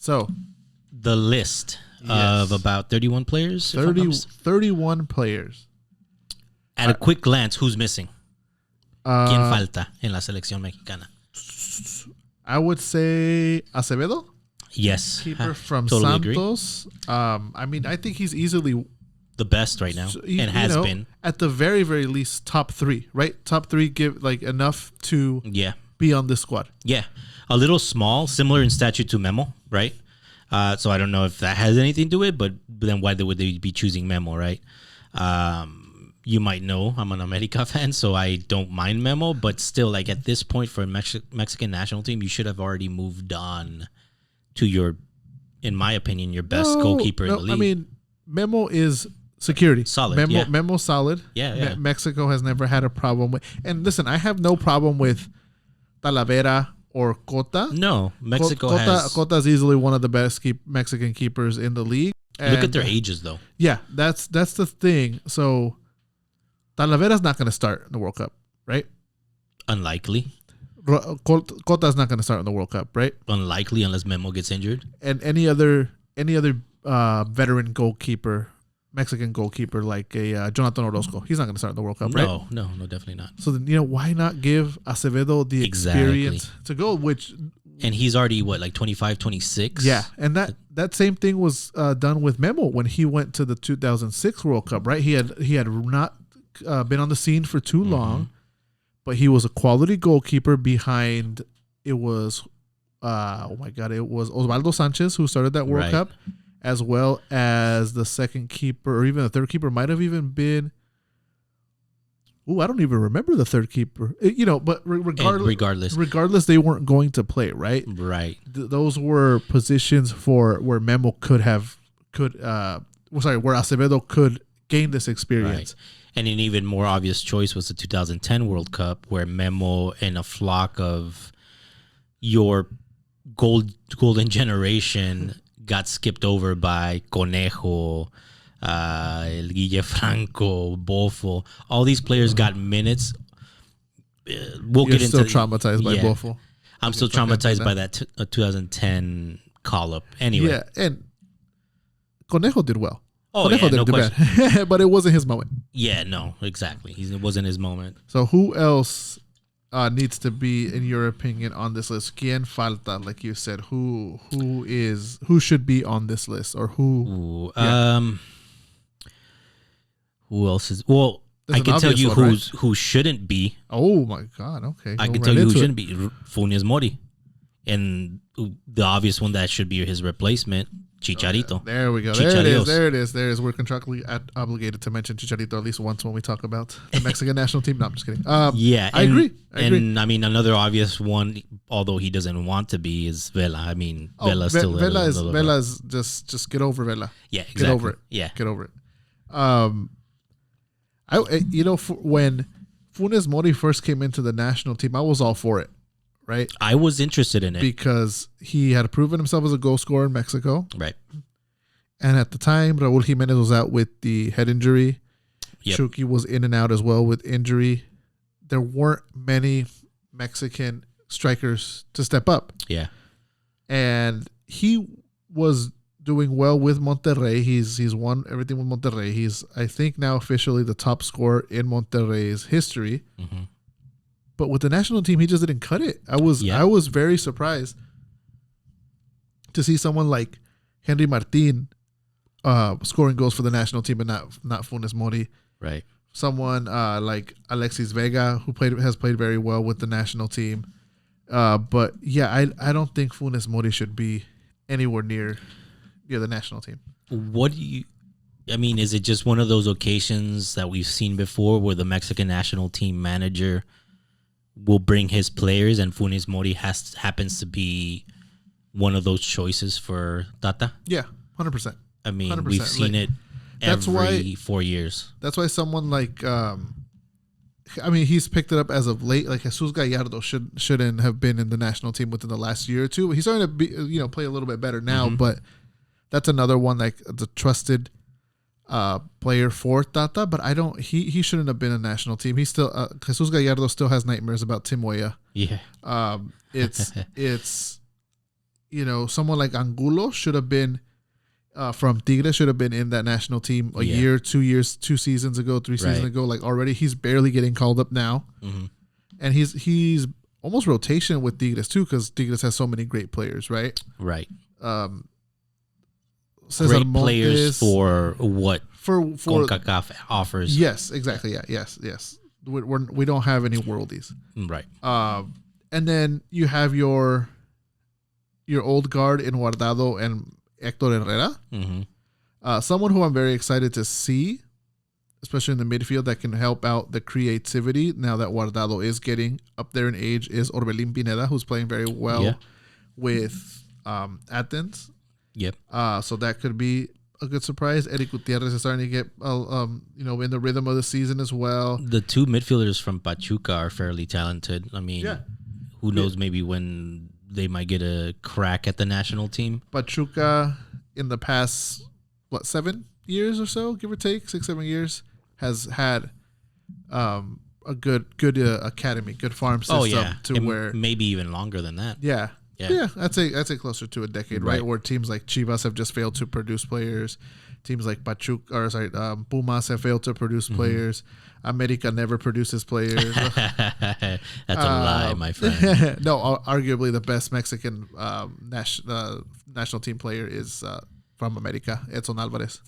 So the list of about 31 players. 31 players. At a quick glance, who's missing? ¿Quién falta en la selección mexicana? I would say Acevedo. Yes. Keeper from totally Santos. I mean, I think he's easily the best right now and has been. At the very, very least, top 3, right? Top 3 give like enough to be on this squad. Yeah. A little small, similar in stature to Memo, right? So I don't know if that has anything to it, but then why would they be choosing Memo, right? You might know I'm an America fan, so I don't mind Memo, but still, like at this point for a Mexican national team, you should have already moved on to your, in my opinion, your best goalkeeper in the league. I mean, Memo is security. Solid. Memo's solid. Yeah. Mexico has never had a problem with. And listen, I have no problem with Talavera or Cota. No, Mexico has. Cota's easily one of the best Mexican keepers in the league. And look at their ages, though. Yeah, that's the thing. So Talavera's not going to start in the World Cup, right? Unlikely. Cota's not going to start in the World Cup, right? Unlikely unless Memo gets injured. And any other veteran goalkeeper, Mexican goalkeeper like a Jonathan Orozco, he's not going to start in the World Cup, right? No, definitely not. So then, why not give Acevedo the experience to go? And he's already like 25, 26. Yeah, and that same thing was done with Memo when he went to the 2006 World Cup, right? He had not been on the scene for too long, but he was a quality goalkeeper behind. It was Osvaldo Sanchez who started that World Cup, as well as the second keeper or even the third keeper might have even been. I don't even remember the third keeper. But regardless, they weren't going to play, right? Right. Those were positions for where Memo where Acevedo could gain this experience. Right. And an even more obvious choice was the 2010 World Cup, where Memo and a flock of your golden generation got skipped over by Conejo, El Guille Franco, Bofo. All these players got minutes. We'll get into. Still traumatized by Bofo. I'm still traumatized by that 2010 call-up. Anyway. Yeah, and Conejo did well. Conejo didn't do bad, but it wasn't his moment. Yeah, no, exactly. It wasn't his moment. So who else needs to be, in your opinion, on this list? ¿Quién falta? Like you said, who should be on this list, or who? Who else is? Well, I can tell you who shouldn't be. Oh my God! Okay, I can tell you who shouldn't be. Funes Mori, and the obvious one that should be his replacement, Chicharito. There we go. There it is. We're contractually obligated to mention Chicharito at least once when we talk about the Mexican national team. No, I'm just kidding. I agree. And I mean, another obvious one, although he doesn't want to be, is Vela. I mean, Vela's still Vela's just get over Vela. Yeah, exactly. Get over it. Yeah, get over it. When Funes Mori first came into the national team, I was all for it. Right, I was interested in it because he had proven himself as a goal scorer in Mexico. Right, and at the time, Raúl Jiménez was out with the head injury. Yep. Chucky was in and out as well with injury. There weren't many Mexican strikers to step up. Yeah, and he was doing well with Monterrey. He's won everything with Monterrey. He's, I think, now officially the top scorer in Monterrey's history. Mm-hmm. But with the national team, he just didn't cut it. I was very surprised to see someone like Henry Martin scoring goals for the national team and not Funes Mori. Right. Someone like Alexis Vega, who has played very well with the national team. But yeah, I don't think Funes Mori should be anywhere near the national team. Is it just one of those occasions that we've seen before where the Mexican national team manager will bring his players and Funes Mori happens to be one of those choices for Tata? Yeah, 100%. I mean, 100%. We've seen it every 4 years. That's why someone like, he's picked it up as of late. Like Jesus Gallardo shouldn't have been in the national team within the last year or two. He's starting to play a little bit better now, but that's another one, like the trusted player for Tata, but he shouldn't have been a national team. He still Jesus Gallardo still has nightmares about Tim Weah. Yeah. It's someone like Angulo should have been from Tigres, should have been in that national team a year, 2 years, 2 seasons ago, 3 seasons ago. Like already, he's barely getting called up now, and he's almost rotation with Tigres too, because Tigres has so many great players, right? Right. Cesar Great players Montes, for what for CONCACAF offers. Yes, exactly. Yeah, yes. We don't have any worldies, Right. and then you have your old guard in Guardado and Hector Herrera. Someone who I'm very excited to see, especially in the midfield, that can help out the creativity now that Guardado is getting up there in age, is Orbelín Pineda, who's playing very well with Athens. Yep. So that could be a good surprise. Eric Gutierrez is starting to get in the rhythm of the season as well. The 2 midfielders from Pachuca are fairly talented. I mean, who knows, maybe when they might get a crack at the national team. Pachuca in the past 7 years or so, give or take, 6-7 years, has had a good academy, good farm system where maybe even longer than that. Yeah. I'd say closer to a decade, right? Where teams like Chivas have just failed to produce players. Teams like Pumas have failed to produce players. America never produces players. That's a lie, my friend. No, arguably the best Mexican national team player is from America, Edson Alvarez.